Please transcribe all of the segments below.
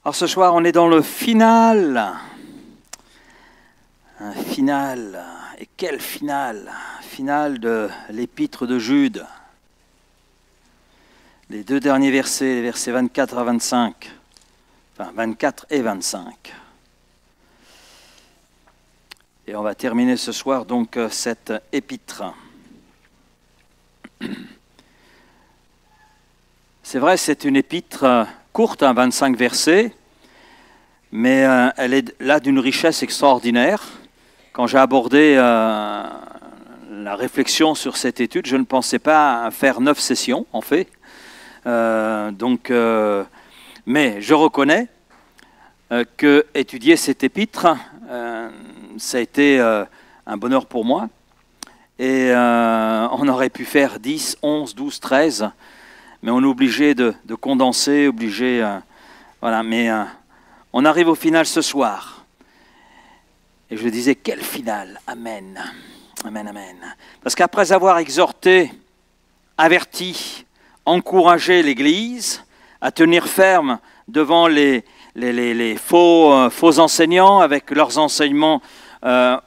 Alors ce soir, on est dans le final. Un final. Et quel final? Final de l'épître de Jude. Les deux derniers versets, les versets 24 à 25. Enfin, 24 et 25. Et on va terminer ce soir donc cette épître. C'est vrai, c'est une épître courte, 25 versets, mais elle est là d'une richesse extraordinaire. Quand j'ai abordé la réflexion sur cette étude, je ne pensais pas faire 9 sessions, en fait. Mais je reconnais que étudier cette épître, ça a été un bonheur pour moi. Et on aurait pu faire 10, 11, 12, 13, mais on est obligé de condenser, voilà. Mais on arrive au final ce soir. Et je disais, quel final? Amen. Amen, amen. Parce qu'après avoir exhorté, averti, encouragé l'Église à tenir ferme devant les faux enseignants avec leurs enseignements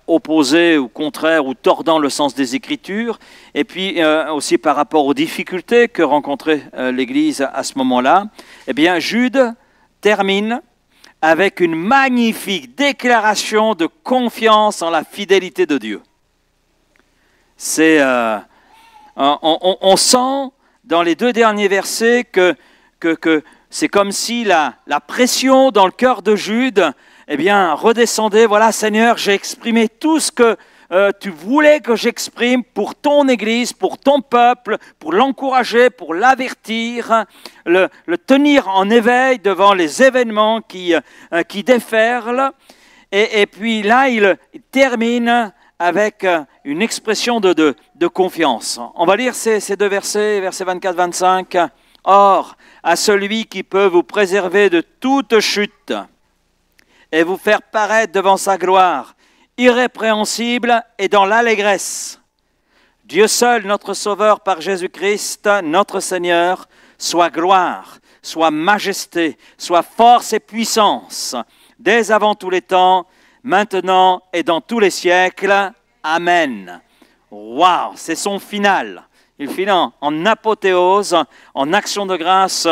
opposés ou contraires ou tordant le sens des Écritures, et puis aussi par rapport aux difficultés que rencontrait l'Église à ce moment-là, eh bien Jude termine avec une magnifique déclaration de confiance en la fidélité de Dieu. On sent dans les deux derniers versets que c'est comme si la pression dans le cœur de Jude, eh bien, redescendait. Voilà, Seigneur, j'ai exprimé tout ce que tu voulais que j'exprime pour ton Église, pour ton peuple, pour l'encourager, pour l'avertir, le tenir en éveil devant les événements qui déferlent. Et puis là, il termine avec une expression de confiance. On va lire ces deux versets, versets 24-25. « Or, à celui qui peut vous préserver de toute chute et vous faire paraître devant sa gloire, irrépréhensible et dans l'allégresse, Dieu seul, notre Sauveur par Jésus-Christ, notre Seigneur, soit gloire, soit majesté, soit force et puissance, dès avant tous les temps, maintenant et dans tous les siècles. Amen. » Waouh, c'est son final. Il finit en apothéose, en action de grâce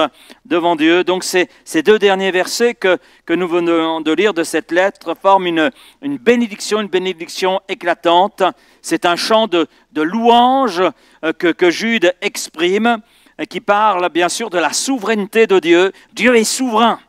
devant Dieu. Donc ces deux derniers versets que nous venons de lire de cette lettre forment une bénédiction éclatante. C'est un chant de louange que Jude exprime, qui parle bien sûr de la souveraineté de Dieu. Dieu est souverain.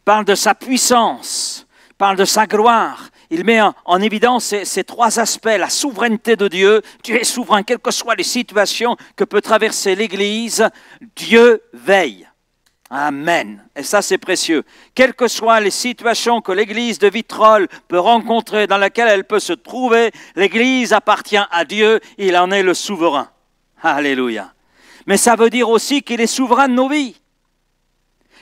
Parle de sa puissance, parle de sa gloire. Il met en évidence ces trois aspects, la souveraineté de Dieu. Dieu est souverain, quelles que soient les situations que peut traverser l'Église, Dieu veille. Amen. Et ça, c'est précieux. Quelles que soient les situations que l'Église de Vitrolles peut rencontrer, dans laquelle elle peut se trouver, l'Église appartient à Dieu, il en est le souverain. Alléluia. Mais ça veut dire aussi qu'il est souverain de nos vies.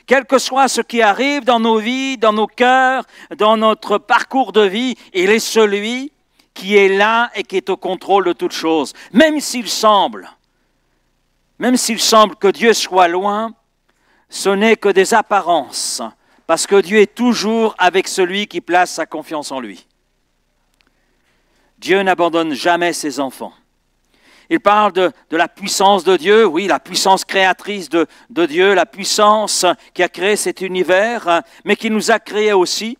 Quel que soit ce qui arrive dans nos vies, dans nos cœurs, dans notre parcours de vie, il est celui qui est là et qui est au contrôle de toutes choses. Même s'il semble que Dieu soit loin, ce n'est que des apparences, parce que Dieu est toujours avec celui qui place sa confiance en lui. Dieu n'abandonne jamais ses enfants. Il parle de la puissance de Dieu, oui, la puissance créatrice de Dieu, la puissance qui a créé cet univers, mais qui nous a créés aussi,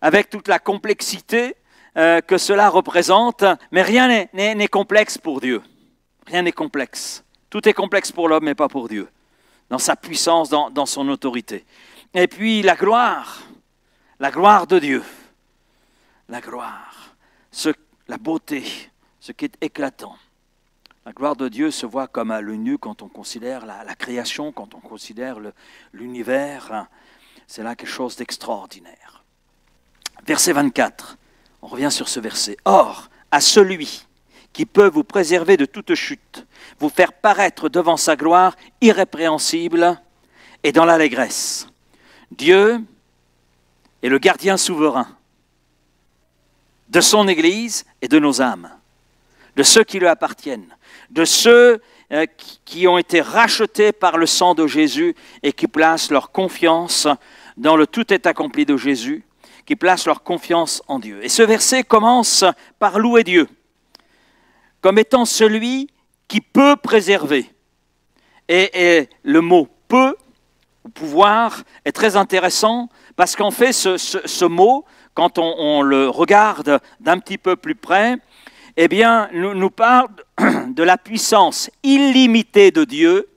avec toute la complexité que cela représente. Mais rien n'est complexe pour Dieu. Rien n'est complexe. Tout est complexe pour l'homme, mais pas pour Dieu. Dans sa puissance, dans son autorité. Et puis la gloire de Dieu. La gloire, la beauté, ce qui est éclatant. La gloire de Dieu se voit comme à l'œil nu quand on considère la création, quand on considère l'univers. C'est là quelque chose d'extraordinaire. Verset 24, on revient sur ce verset. « Or, à celui qui peut vous préserver de toute chute, vous faire paraître devant sa gloire irrépréhensible et dans l'allégresse. Dieu est le gardien souverain de son Église et de nos âmes, de ceux qui lui appartiennent, de ceux qui ont été rachetés par le sang de Jésus et qui placent leur confiance dans le tout est accompli de Jésus, qui placent leur confiance en Dieu. Et ce verset commence par louer Dieu, comme étant celui qui peut préserver. Et le mot « peut » ou « pouvoir » est très intéressant parce qu'en fait, ce mot, quand on le regarde d'un petit peu plus près, eh bien, nous parle de la puissance illimitée de Dieu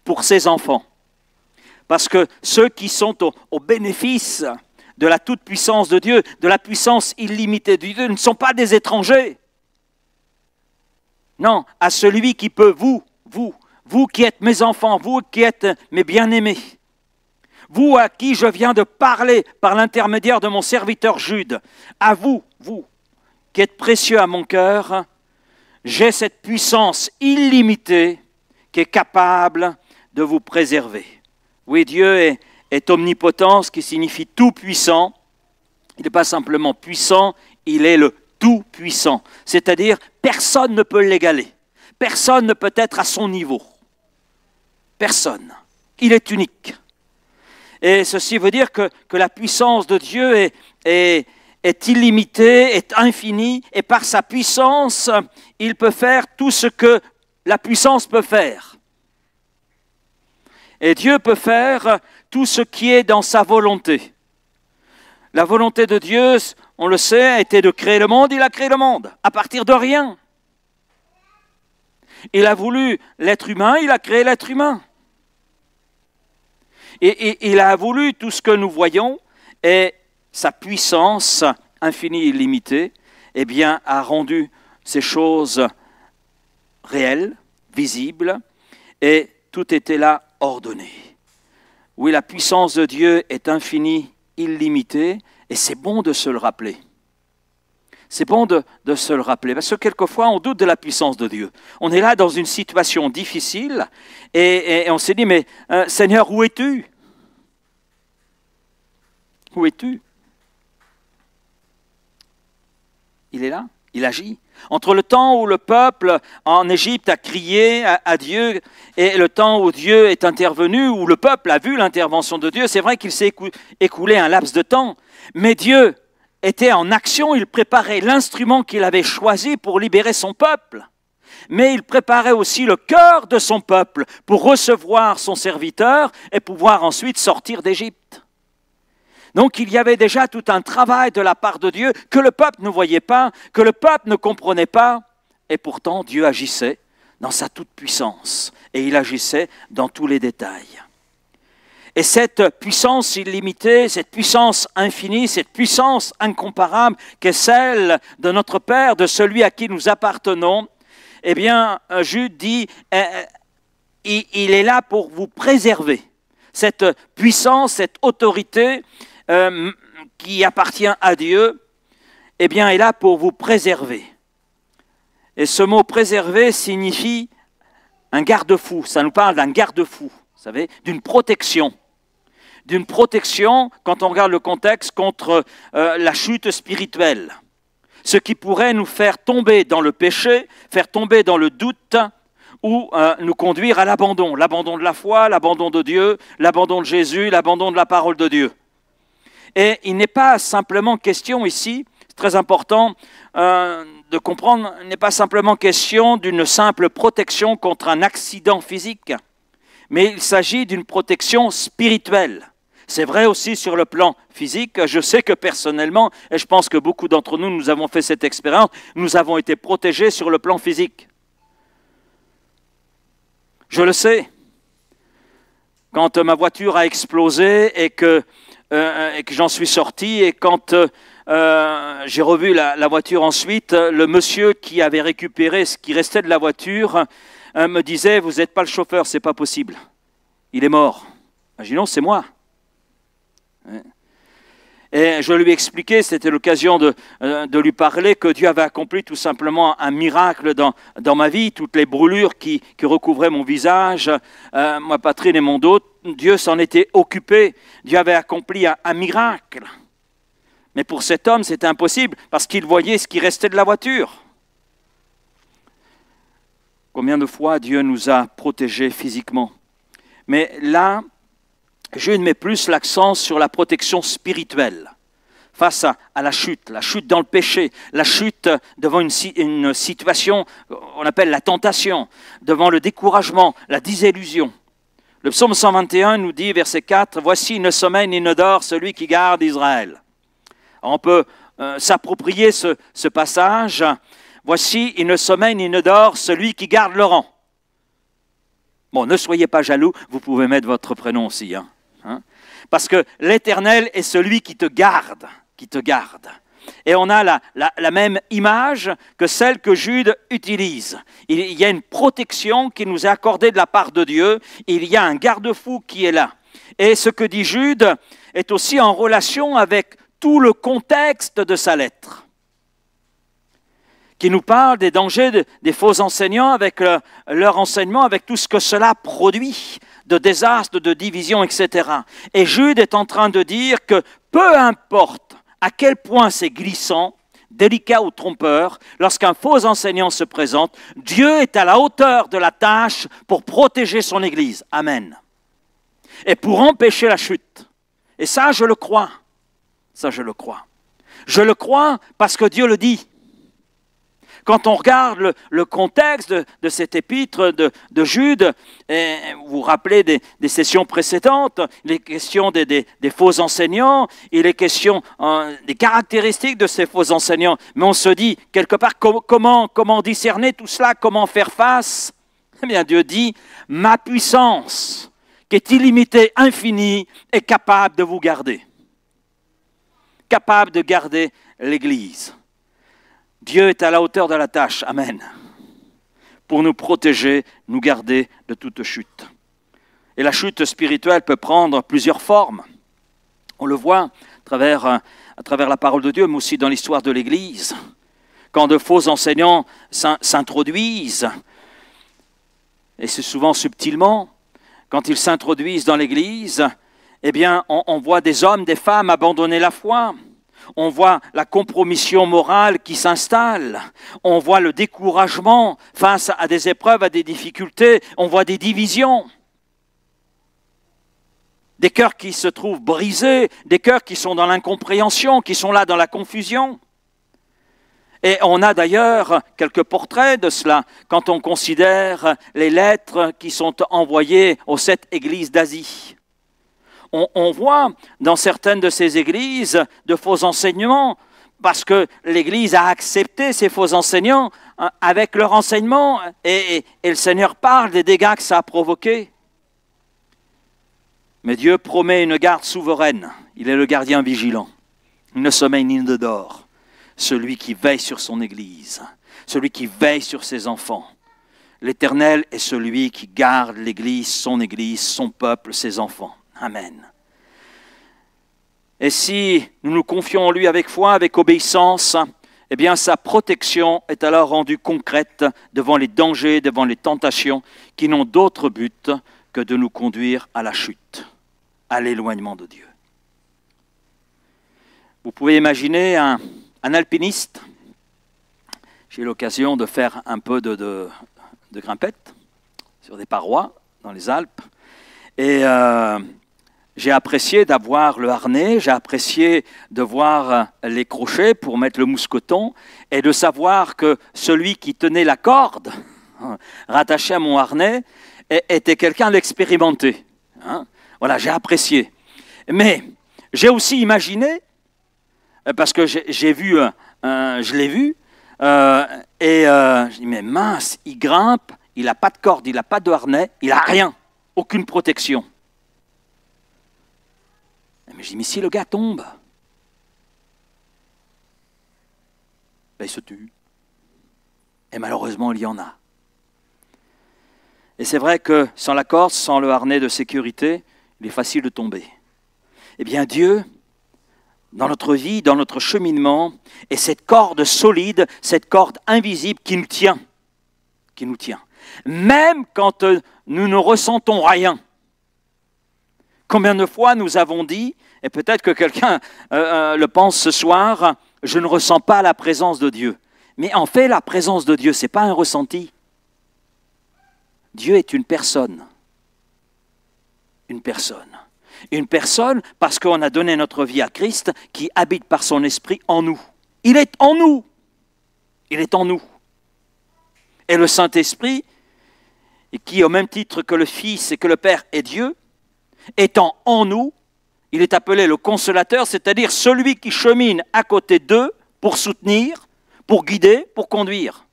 pour ses enfants. Parce que ceux qui sont au bénéfice de la toute-puissance de Dieu, de la puissance illimitée de Dieu, ne sont pas des étrangers. Non, à celui qui peut, vous qui êtes mes enfants, vous qui êtes mes bien-aimés, vous à qui je viens de parler par l'intermédiaire de mon serviteur Jude, à vous qui êtes précieux à mon cœur, j'ai cette puissance illimitée qui est capable de vous préserver. Oui, Dieu est omnipotent, ce qui signifie tout-puissant. Il n'est pas simplement puissant, il est le tout-puissant. C'est-à-dire, personne ne peut l'égaler. Personne ne peut être à son niveau. Personne. Il est unique. Et ceci veut dire que la puissance de Dieu est illimitée, est infinie, et par sa puissance, il peut faire tout ce que la puissance peut faire. Et Dieu peut faire tout ce qui est dans sa volonté. La volonté de Dieu, on le sait, était de créer le monde. Il a créé le monde à partir de rien. Il a voulu l'être humain, il a créé l'être humain. Et il a voulu tout ce que nous voyons, et sa puissance infinie et illimitée, eh bien, a rendu ces choses réelles, visibles, et tout était là ordonné. Oui, la puissance de Dieu est infinie, illimitée, et c'est bon de se le rappeler. C'est bon de se le rappeler, parce que quelquefois on doute de la puissance de Dieu. On est là dans une situation difficile, et on s'est dit, mais Seigneur, où es-tu? Où es-tu? Il est là, il agit. Entre le temps où le peuple en Égypte a crié à Dieu et le temps où Dieu est intervenu, où le peuple a vu l'intervention de Dieu, c'est vrai qu'il s'est écoulé un laps de temps, mais Dieu était en action, il préparait l'instrument qu'il avait choisi pour libérer son peuple. Mais il préparait aussi le cœur de son peuple pour recevoir son serviteur et pouvoir ensuite sortir d'Égypte. Donc il y avait déjà tout un travail de la part de Dieu que le peuple ne voyait pas, que le peuple ne comprenait pas, et pourtant Dieu agissait dans sa toute-puissance, et il agissait dans tous les détails. Et cette puissance illimitée, cette puissance infinie, cette puissance incomparable qu'est celle de notre Père, de celui à qui nous appartenons, eh bien, Jude dit, il est là pour vous préserver. Cette puissance, cette autorité qui appartient à Dieu, eh bien, est là pour vous préserver. Et ce mot « préserver » signifie un garde-fou. Ça nous parle d'un garde-fou, vous savez, d'une protection. D'une protection, quand on regarde le contexte, contre la chute spirituelle. Ce qui pourrait nous faire tomber dans le péché, faire tomber dans le doute, ou nous conduire à l'abandon. L'abandon de la foi, l'abandon de Dieu, l'abandon de Jésus, l'abandon de la parole de Dieu. Et il n'est pas simplement question ici, c'est très important de comprendre, il n'est pas simplement question d'une simple protection contre un accident physique, mais il s'agit d'une protection spirituelle. C'est vrai aussi sur le plan physique. Je sais que personnellement, et je pense que beaucoup d'entre nous, nous avons fait cette expérience, nous avons été protégés sur le plan physique. Je le sais. Quand ma voiture a explosé et que j'en suis sorti, et quand j'ai revu la voiture ensuite, le monsieur qui avait récupéré ce qui restait de la voiture me disait « Vous n'êtes pas le chauffeur, c'est pas possible. Il est mort. » Imaginons, c'est moi. Et je lui ai expliqué, c'était l'occasion de lui parler, que Dieu avait accompli tout simplement un miracle dans ma vie, toutes les brûlures qui recouvraient mon visage, ma poitrine et mon dos, Dieu s'en était occupé, Dieu avait accompli un miracle. Mais pour cet homme, c'était impossible, parce qu'il voyait ce qui restait de la voiture. Combien de fois Dieu nous a protégés physiquement. Mais là, Jude met plus l'accent sur la protection spirituelle face à la chute dans le péché, la chute devant une situation qu'on appelle la tentation, devant le découragement, la désillusion. Le psaume 121 nous dit, verset 4, « Voici, il ne sommeille ni ne dort celui qui garde Israël. » On peut s'approprier ce passage. « Voici, il ne sommeille ni ne dort celui qui garde le rang. » Bon, ne soyez pas jaloux, vous pouvez mettre votre prénom aussi. Parce que l'Éternel est celui qui te garde. Et on a la même image que celle que Jude utilise. Il y a une protection qui nous est accordée de la part de Dieu. Il y a un garde-fou qui est là. Et ce que dit Jude est aussi en relation avec tout le contexte de sa lettre, qui nous parle des dangers des faux enseignants avec leur enseignement, avec tout ce que cela produit, de désastres, de divisions, etc. Et Jude est en train de dire que peu importe à quel point c'est glissant, délicat ou trompeur, lorsqu'un faux enseignant se présente, Dieu est à la hauteur de la tâche pour protéger son Église. Amen. Et pour empêcher la chute. Et ça, je le crois. Je le crois parce que Dieu le dit. Quand on regarde le contexte de cette épître de Jude, et vous vous rappelez des sessions précédentes, les questions des faux enseignants, et les questions des caractéristiques de ces faux enseignants. Mais on se dit, quelque part, comment discerner tout cela, comment faire face? Eh bien, Dieu dit, ma puissance, qui est illimitée, infinie, est capable de vous garder. Capable de garder l'Église. Dieu est à la hauteur de la tâche, amen, pour nous protéger, nous garder de toute chute. Et la chute spirituelle peut prendre plusieurs formes. On le voit à travers la parole de Dieu, mais aussi dans l'histoire de l'Église. Quand de faux enseignants s'introduisent, et c'est souvent subtilement, quand ils s'introduisent dans l'Église, eh bien, on voit des hommes, des femmes abandonner la foi. On voit la compromission morale qui s'installe. On voit le découragement face à des épreuves, à des difficultés. On voit des divisions. Des cœurs qui se trouvent brisés, des cœurs qui sont dans l'incompréhension, qui sont là dans la confusion. Et on a d'ailleurs quelques portraits de cela quand on considère les lettres qui sont envoyées aux 7 églises d'Asie. On voit dans certaines de ces églises de faux enseignements parce que l'Église a accepté ces faux enseignants avec leur enseignement et le Seigneur parle des dégâts que ça a provoqués. Mais Dieu promet une garde souveraine. Il est le gardien vigilant. Il ne sommeille ni ne dort. Celui qui veille sur son Église, celui qui veille sur ses enfants. L'Éternel est celui qui garde l'Église, son peuple, ses enfants. Amen. Et si nous nous confions en lui avec foi, avec obéissance, eh bien sa protection est alors rendue concrète devant les dangers, devant les tentations qui n'ont d'autre but que de nous conduire à la chute, à l'éloignement de Dieu. Vous pouvez imaginer un alpiniste. J'ai eu l'occasion de faire un peu de grimpette sur des parois dans les Alpes. Et j'ai apprécié d'avoir le harnais, j'ai apprécié de voir les crochets pour mettre le mousqueton et de savoir que celui qui tenait la corde rattachée à mon harnais était quelqu'un d'expérimenté. Voilà, j'ai apprécié. Mais j'ai aussi imaginé, parce que j'ai vu, je l'ai vu, et je dis mais mince, il grimpe, il n'a pas de corde, il n'a pas de harnais, il n'a rien, aucune protection. Mais je dis, mais si le gars tombe, ben il se tue. Et malheureusement, il y en a. Et c'est vrai que sans la corde, sans le harnais de sécurité, il est facile de tomber. Eh bien, Dieu, dans notre vie, dans notre cheminement, est cette corde solide, cette corde invisible qui nous tient. Même quand nous ne ressentons rien. Combien de fois nous avons dit, et peut-être que quelqu'un le pense ce soir, je ne ressens pas la présence de Dieu. Mais en fait, la présence de Dieu, ce n'est pas un ressenti. Dieu est une personne. Une personne. Une personne parce qu'on a donné notre vie à Christ qui habite par son esprit en nous. Il est en nous. Il est en nous. Et le Saint-Esprit, qui au même titre que le Fils et que le Père est Dieu, étant en nous, il est appelé le consolateur, c'est-à-dire celui qui chemine à côté d'eux pour soutenir, pour guider, pour conduire.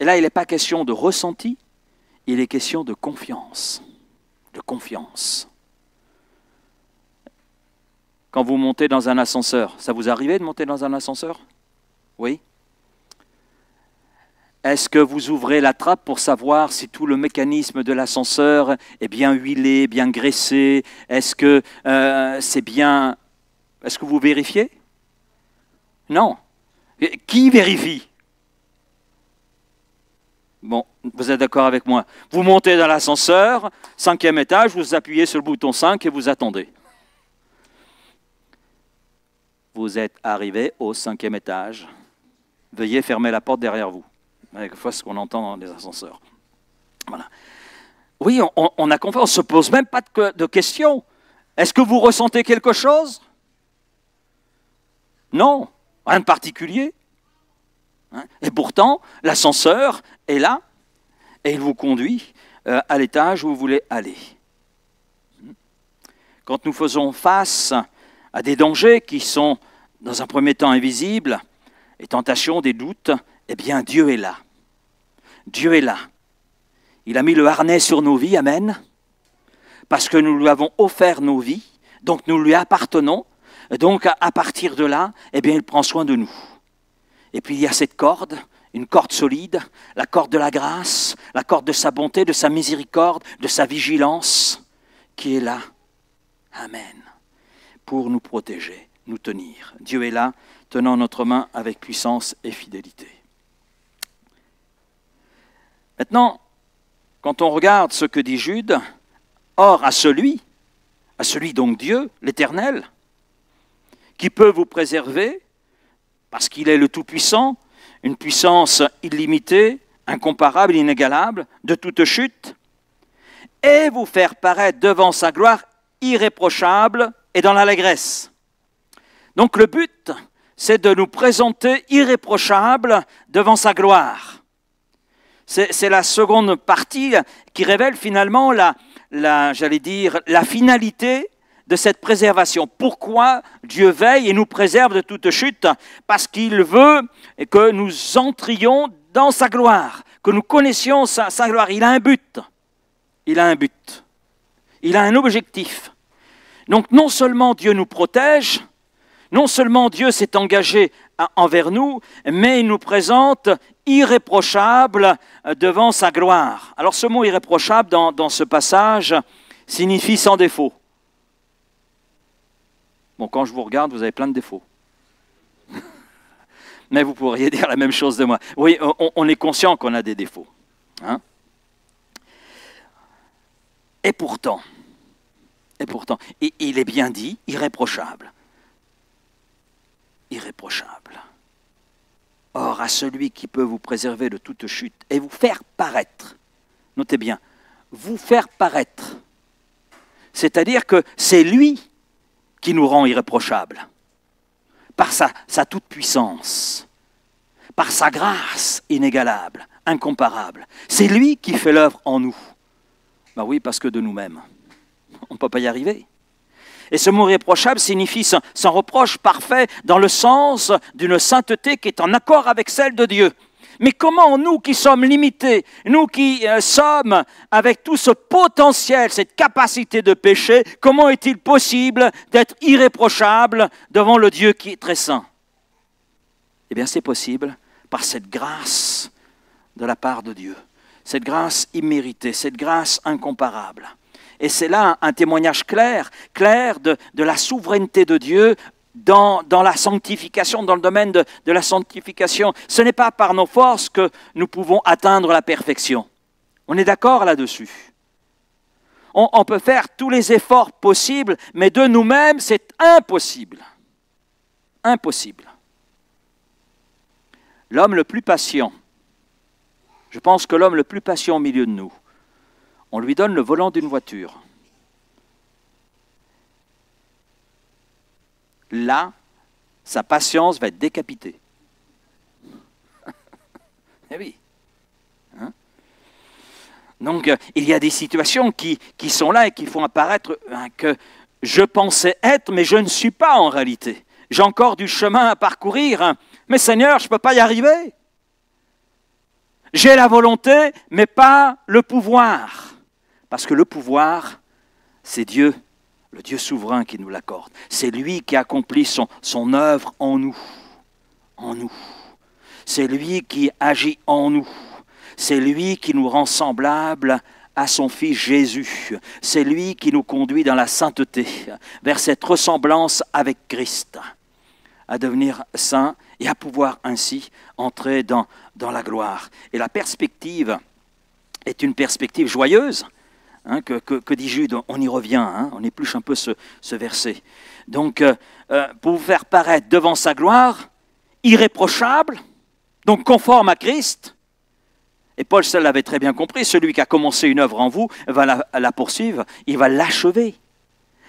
Et là, il n'est pas question de ressenti, il est question de confiance. De confiance. Quand vous montez dans un ascenseur, ça vous arrive de monter dans un ascenseur? Oui. Est-ce que vous ouvrez la trappe pour savoir si tout le mécanisme de l'ascenseur est bien huilé, bien graissé? Est-ce que c'est bien... Est-ce que vous vérifiez? Non. Qui vérifie? Bon, vous êtes d'accord avec moi. Vous montez dans l'ascenseur, 5e étage, vous appuyez sur le bouton 5 et vous attendez. Vous êtes arrivé au 5e étage. Veuillez fermer la porte derrière vous. Quelquefois, c'est ce qu'on entend dans les ascenseurs. Voilà. Oui, on a confiance, on ne se pose même pas de questions. Est-ce que vous ressentez quelque chose? Non, rien de particulier. Et pourtant, l'ascenseur est là et il vous conduit à l'étage où vous voulez aller. Quand nous faisons face à des dangers qui sont, dans un premier temps, invisibles, les tentations, des doutes, eh bien, Dieu est là. Dieu est là. Il a mis le harnais sur nos vies, amen, parce que nous lui avons offert nos vies, donc nous lui appartenons, et donc à partir de là, eh bien, il prend soin de nous. Et puis il y a cette corde, une corde solide, la corde de la grâce, la corde de sa bonté, de sa miséricorde, de sa vigilance, qui est là, amen, pour nous protéger, nous tenir. Dieu est là, tenant notre main avec puissance et fidélité. Maintenant, quand on regarde ce que dit Jude, or à celui donc Dieu, l'Éternel, qui peut vous préserver, parce qu'il est le Tout-Puissant, une puissance illimitée, incomparable, inégalable, de toute chute, et vous faire paraître devant sa gloire irréprochable et dans l'allégresse. Donc le but, c'est de nous présenter irréprochable devant sa gloire. C'est la seconde partie qui révèle finalement la finalité de cette préservation. Pourquoi Dieu veille et nous préserve de toute chute? Parce qu'il veut que nous entrions dans sa gloire, que nous connaissions sa gloire. Il a un but. Il a un but. Il a un objectif. Donc non seulement Dieu nous protège, non seulement Dieu s'est engagé envers nous, mais il nous présente irréprochable devant sa gloire. Alors ce mot irréprochable dans ce passage signifie sans défaut. Bon, quand je vous regarde, vous avez plein de défauts. Mais vous pourriez dire la même chose de moi. Oui, on est conscient qu'on a des défauts. Hein? Et pourtant, il est bien dit, irréprochable. Irréprochable. Or, à celui qui peut vous préserver de toute chute et vous faire paraître, notez bien, vous faire paraître, c'est-à-dire que c'est lui qui nous rend irréprochables, par sa toute-puissance, par sa grâce inégalable, incomparable. C'est lui qui fait l'œuvre en nous. Ben oui, parce que de nous-mêmes, on ne peut pas y arriver. Et ce mot irréprochable signifie sans reproche parfait dans le sens d'une sainteté qui est en accord avec celle de Dieu. Mais comment nous qui sommes limités, nous qui sommes avec tout ce potentiel, cette capacité de péché, comment est-il possible d'être irréprochable devant le Dieu qui est très saint? Eh bien c'est possible par cette grâce de la part de Dieu, cette grâce imméritée, cette grâce incomparable. Et c'est là un témoignage clair de la souveraineté de Dieu dans la sanctification, dans le domaine de la sanctification. Ce n'est pas par nos forces que nous pouvons atteindre la perfection. On est d'accord là-dessus. On peut faire tous les efforts possibles, mais de nous-mêmes, c'est impossible. Impossible. L'homme le plus patient Je pense que l'homme le plus patient au milieu de nous, on lui donne le volant d'une voiture. Là, sa patience va être décapitée. Eh oui. Hein? Donc, il y a des situations qui sont là et qui font apparaître que je pensais être, mais je ne suis pas en réalité. J'ai encore du chemin à parcourir, mais Seigneur, je ne peux pas y arriver. J'ai la volonté, mais pas le pouvoir. Parce que le pouvoir, c'est Dieu, le Dieu souverain qui nous l'accorde. C'est lui qui accomplit son œuvre en nous. En nous. C'est lui qui agit en nous. C'est lui qui nous rend semblables à son Fils Jésus. C'est lui qui nous conduit dans la sainteté, vers cette ressemblance avec Christ, à devenir saints et à pouvoir ainsi entrer dans la gloire. Et la perspective est une perspective joyeuse. Hein, que dit Jude, on y revient, hein, on épluche un peu ce verset. Donc, pour vous faire paraître devant sa gloire, irréprochable, donc conforme à Christ, et Paul seul l'avait très bien compris, celui qui a commencé une œuvre en vous va la poursuivre, il va l'achever,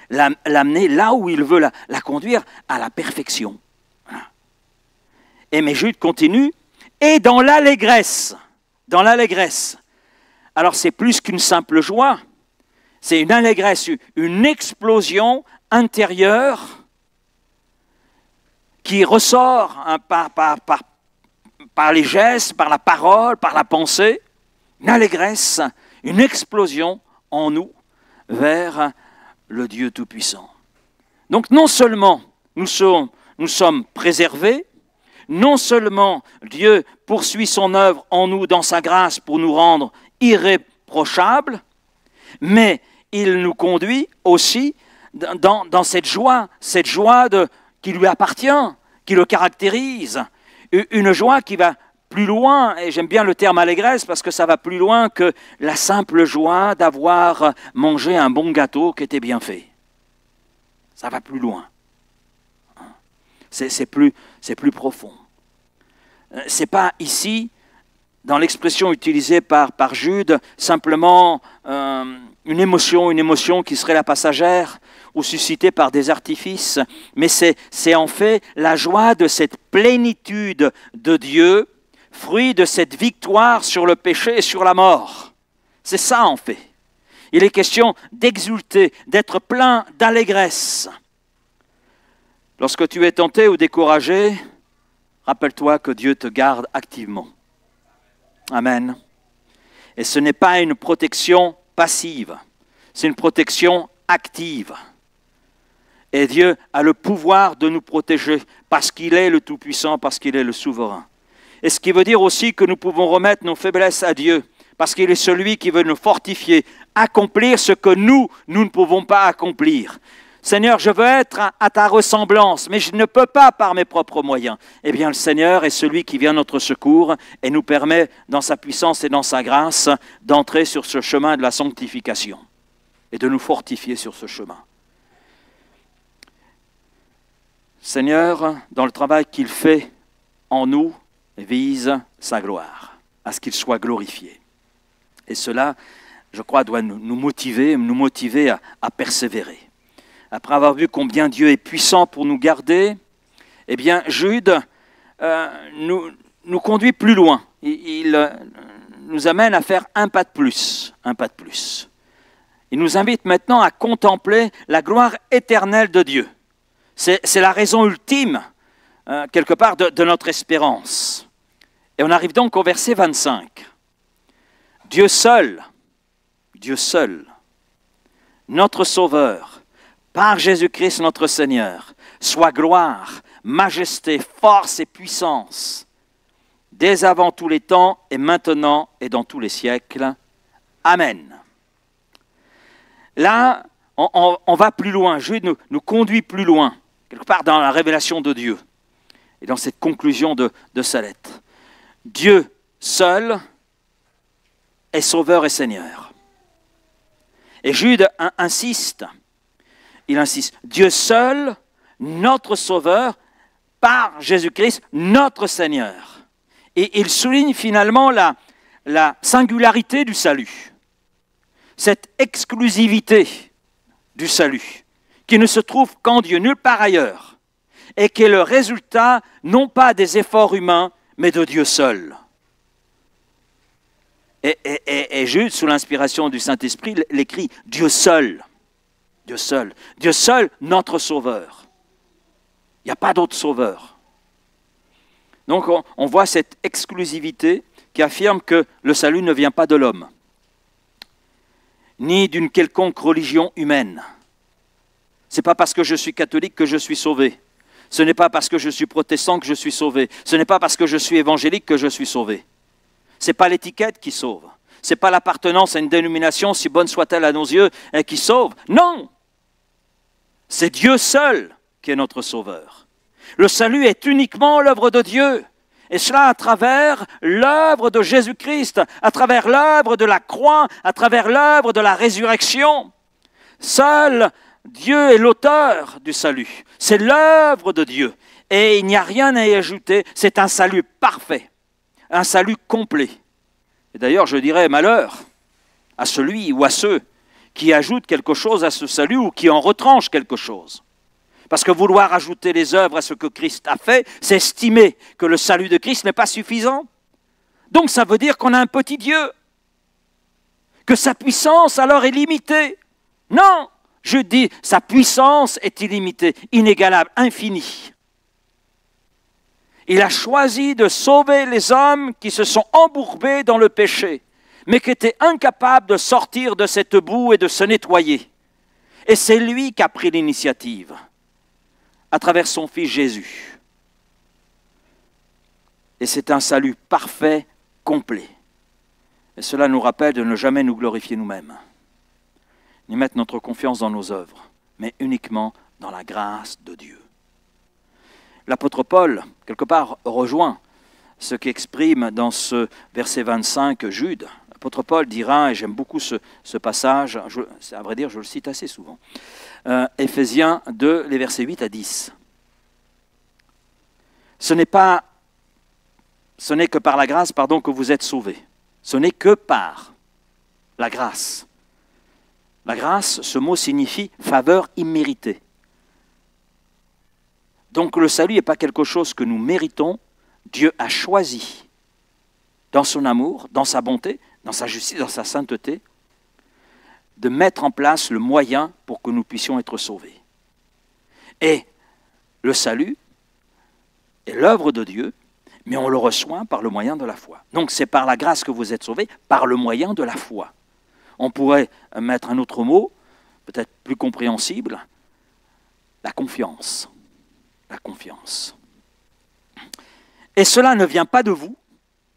l'amener là où il veut la conduire à la perfection. Voilà. Et mais Jude continue, et dans l'allégresse, alors c'est plus qu'une simple joie, c'est une allégresse, une explosion intérieure qui ressort hein, par les gestes, par la parole, par la pensée, une allégresse, une explosion en nous vers le Dieu Tout-Puissant. Donc non seulement nous sommes préservés, non seulement Dieu poursuit son œuvre en nous dans sa grâce pour nous rendre irréprochables, mais il nous conduit aussi dans cette joie qui lui appartient, qui le caractérise, une joie qui va plus loin, et j'aime bien le terme allégresse parce que ça va plus loin que la simple joie d'avoir mangé un bon gâteau qui était bien fait. Ça va plus loin. C'est plus profond. C'est pas ici, dans l'expression utilisée par Jude, simplement une émotion qui serait la passagère ou suscitée par des artifices, mais c'est en fait la joie de cette plénitude de Dieu, fruit de cette victoire sur le péché et sur la mort. C'est ça en fait. Il est question d'exulter, d'être plein d'allégresse. Lorsque tu es tenté ou découragé, rappelle-toi que Dieu te garde activement. Amen. Et ce n'est pas une protection passive, c'est une protection active. Et Dieu a le pouvoir de nous protéger parce qu'il est le Tout-Puissant, parce qu'il est le Souverain. Et ce qui veut dire aussi que nous pouvons remettre nos faiblesses à Dieu, parce qu'il est celui qui veut nous fortifier, accomplir ce que nous ne pouvons pas accomplir. Seigneur, je veux être à ta ressemblance, mais je ne peux pas par mes propres moyens. Eh bien, le Seigneur est celui qui vient à notre secours et nous permet, dans sa puissance et dans sa grâce, d'entrer sur ce chemin de la sanctification et de nous fortifier sur ce chemin. Seigneur, dans le travail qu'il fait en nous, vise sa gloire, à ce qu'il soit glorifié. Et cela, je crois, doit nous motiver à persévérer. Après avoir vu combien Dieu est puissant pour nous garder, eh bien, Jude nous conduit plus loin. Il nous amène à faire un pas de plus, un pas de plus. Il nous invite maintenant à contempler la gloire éternelle de Dieu. C'est la raison ultime, quelque part, de notre espérance. Et on arrive donc au verset 25. Dieu seul, notre Sauveur, par Jésus-Christ notre Seigneur, soit gloire, majesté, force et puissance, dès avant tous les temps et maintenant et dans tous les siècles. Amen. Là, on va plus loin. Jude nous conduit plus loin, quelque part dans la révélation de Dieu et dans cette conclusion de sa lettre. Dieu seul est Sauveur et Seigneur. Et Jude insiste. Il insiste, Dieu seul, notre Sauveur, par Jésus-Christ, notre Seigneur. Et il souligne finalement la singularité du salut, cette exclusivité du salut, qui ne se trouve qu'en Dieu, nulle part ailleurs, et qui est le résultat non pas des efforts humains, mais de Dieu seul. Et Jude, sous l'inspiration du Saint-Esprit, l'écrit « Dieu seul ». Dieu seul. Dieu seul, notre sauveur. Il n'y a pas d'autre sauveur. Donc on voit cette exclusivité qui affirme que le salut ne vient pas de l'homme, ni d'une quelconque religion humaine. Ce n'est pas parce que je suis catholique que je suis sauvé. Ce n'est pas parce que je suis protestant que je suis sauvé. Ce n'est pas parce que je suis évangélique que je suis sauvé. Ce n'est pas l'étiquette qui sauve. Ce n'est pas l'appartenance à une dénomination, si bonne soit-elle à nos yeux, qui sauve. Non! C'est Dieu seul qui est notre sauveur. Le salut est uniquement l'œuvre de Dieu. Et cela à travers l'œuvre de Jésus-Christ, à travers l'œuvre de la croix, à travers l'œuvre de la résurrection. Seul Dieu est l'auteur du salut. C'est l'œuvre de Dieu. Et il n'y a rien à y ajouter. C'est un salut parfait, un salut complet. Et d'ailleurs, je dirais malheur à celui ou à ceux qui ajoutent quelque chose à ce salut ou qui en retranchent quelque chose. Parce que vouloir ajouter les œuvres à ce que Christ a fait, c'est estimer que le salut de Christ n'est pas suffisant. Donc ça veut dire qu'on a un petit Dieu, que sa puissance alors est limitée. Non, je dis, sa puissance est illimitée, inégalable, infinie. Il a choisi de sauver les hommes qui se sont embourbés dans le péché, mais qui étaient incapables de sortir de cette boue et de se nettoyer. Et c'est lui qui a pris l'initiative, à travers son Fils Jésus. Et c'est un salut parfait, complet. Et cela nous rappelle de ne jamais nous glorifier nous-mêmes, ni mettre notre confiance dans nos œuvres, mais uniquement dans la grâce de Dieu. L'apôtre Paul, quelque part, rejoint ce qu'exprime dans ce verset 25 Jude. L'apôtre Paul dira, et j'aime beaucoup ce passage, à vrai dire, je le cite assez souvent, Éphésiens 2, les versets 8 à 10. Ce n'est que par la grâce, que vous êtes sauvés. Ce n'est que par la grâce. La grâce, ce mot signifie faveur imméritée. Donc le salut n'est pas quelque chose que nous méritons. Dieu a choisi, dans son amour, dans sa bonté, dans sa justice, dans sa sainteté, de mettre en place le moyen pour que nous puissions être sauvés. Et le salut est l'œuvre de Dieu, mais on le reçoit par le moyen de la foi. Donc c'est par la grâce que vous êtes sauvés, par le moyen de la foi. On pourrait mettre un autre mot, peut-être plus compréhensible, la confiance. La confiance. Et cela ne vient pas de vous.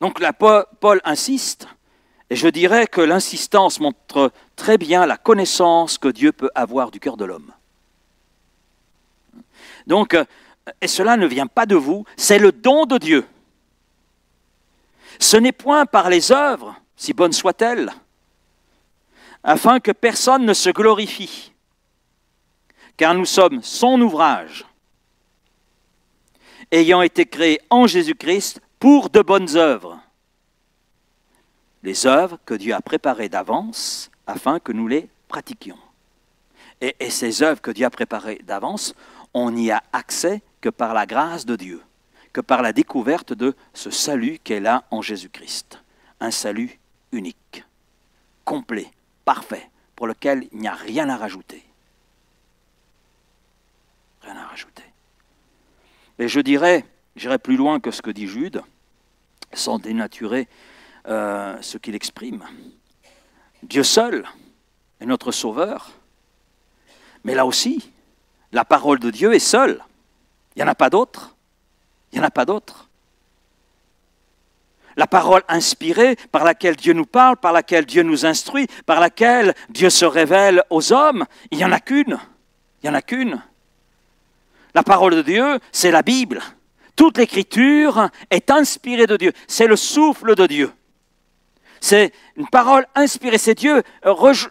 Donc là, Paul insiste, et je dirais que l'insistance montre très bien la connaissance que Dieu peut avoir du cœur de l'homme. Donc, et cela ne vient pas de vous, c'est le don de Dieu. Ce n'est point par les œuvres, si bonnes soient-elles, afin que personne ne se glorifie, car nous sommes son ouvrage, ayant été créés en Jésus-Christ pour de bonnes œuvres. Les œuvres que Dieu a préparées d'avance afin que nous les pratiquions. Et ces œuvres que Dieu a préparées d'avance, on n'y a accès que par la grâce de Dieu, que par la découverte de ce salut qu'est là en Jésus-Christ. Un salut unique, complet, parfait, pour lequel il n'y a rien à rajouter. Rien à rajouter. Et je dirais, j'irai plus loin que ce que dit Jude, sans dénaturer ce qu'il exprime. Dieu seul est notre sauveur, mais là aussi, la parole de Dieu est seule. Il n'y en a pas d'autre. Il n'y en a pas d'autre. La parole inspirée par laquelle Dieu nous parle, par laquelle Dieu nous instruit, par laquelle Dieu se révèle aux hommes, il n'y en a qu'une. Il n'y en a qu'une. La parole de Dieu, c'est la Bible. Toute l'écriture est inspirée de Dieu. C'est le souffle de Dieu. C'est une parole inspirée. C'est Dieu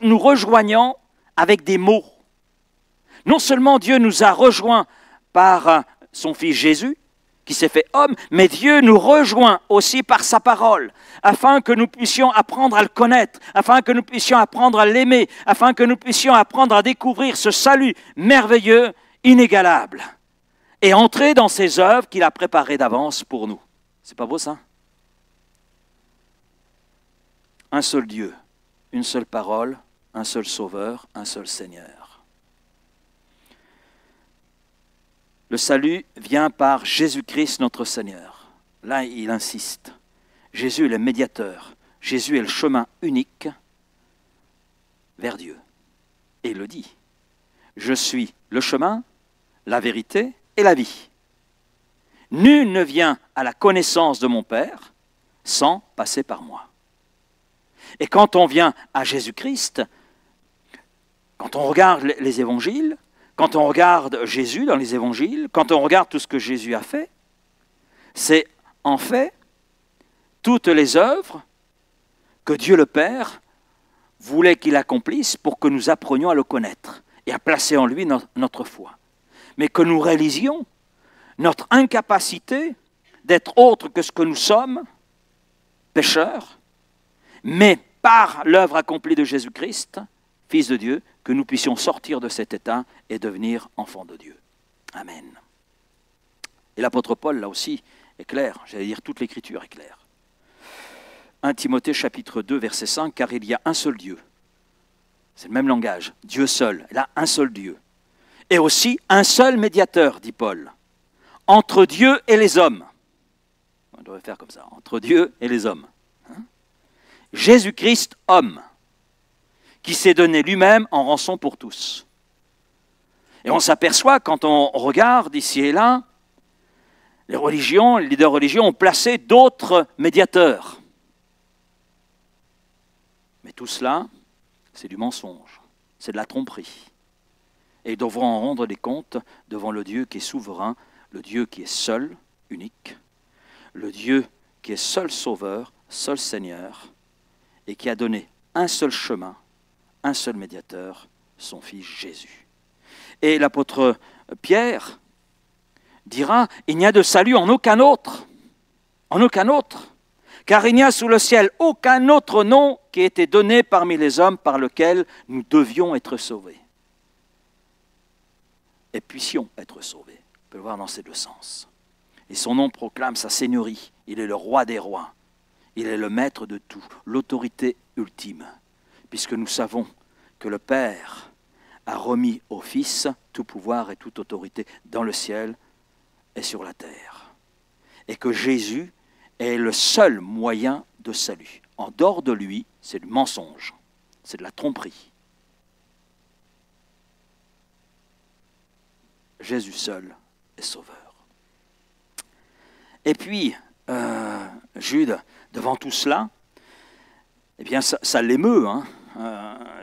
nous rejoignant avec des mots. Non seulement Dieu nous a rejoints par son Fils Jésus, qui qui s'est fait homme, mais Dieu nous rejoint aussi par sa parole, afin que nous puissions apprendre à le connaître, afin que nous puissions apprendre à l'aimer, afin que nous puissions apprendre à découvrir ce salut merveilleux, inégalable, et entrer dans ses œuvres qu'il a préparées d'avance pour nous. C'est pas beau ça? Un seul Dieu, une seule parole, un seul Sauveur, un seul Seigneur. Le salut vient par Jésus-Christ notre Seigneur. Là, il insiste. Jésus est le médiateur. Jésus est le chemin unique vers Dieu. Et il le dit. Je suis le chemin, la vérité et la vie. Nul ne vient à la connaissance de mon Père sans passer par moi. Et quand on vient à Jésus-Christ, quand on regarde les évangiles, quand on regarde Jésus dans les évangiles, quand on regarde tout ce que Jésus a fait, c'est en fait toutes les œuvres que Dieu le Père voulait qu'il accomplisse pour que nous apprenions à le connaître et à placer en lui notre foi. Mais que nous réalisions notre incapacité d'être autre que ce que nous sommes, pécheurs, mais par l'œuvre accomplie de Jésus-Christ, Fils de Dieu, que nous puissions sortir de cet état et devenir enfants de Dieu. Amen. Et l'apôtre Paul, là aussi, est clair. J'allais dire, toute l'Écriture est claire. 1 Timothée chapitre 2, verset 5, car il y a un seul Dieu. C'est le même langage, Dieu seul. Il a un seul Dieu. Et aussi un seul médiateur, dit Paul, entre Dieu et les hommes. On devrait faire comme ça, entre Dieu et les hommes. Jésus-Christ, homme, qui s'est donné lui-même en rançon pour tous. Et on s'aperçoit, quand on regarde ici et là, les religions, les leaders religieux ont placé d'autres médiateurs. Mais tout cela, c'est du mensonge, c'est de la tromperie. Et ils devront en rendre des comptes devant le Dieu qui est souverain, le Dieu qui est seul, unique, le Dieu qui est seul sauveur, seul Seigneur, et qui a donné un seul chemin, un seul médiateur, son Fils Jésus. Et l'apôtre Pierre dira, il n'y a de salut en aucun autre, car il n'y a sous le ciel aucun autre nom qui ait été donné parmi les hommes par lequel nous devions être sauvés. Et puissions être sauvés. On peut le voir dans ces deux sens. Et son nom proclame sa seigneurie. Il est le roi des rois. Il est le maître de tout, l'autorité ultime. Puisque nous savons que le Père a remis au Fils tout pouvoir et toute autorité dans le ciel et sur la terre. Et que Jésus est le seul moyen de salut. En dehors de lui, c'est du mensonge, c'est de la tromperie. Jésus seul est sauveur. Et puis, Jude, devant tout cela, eh bien, ça l'émeut. Hein.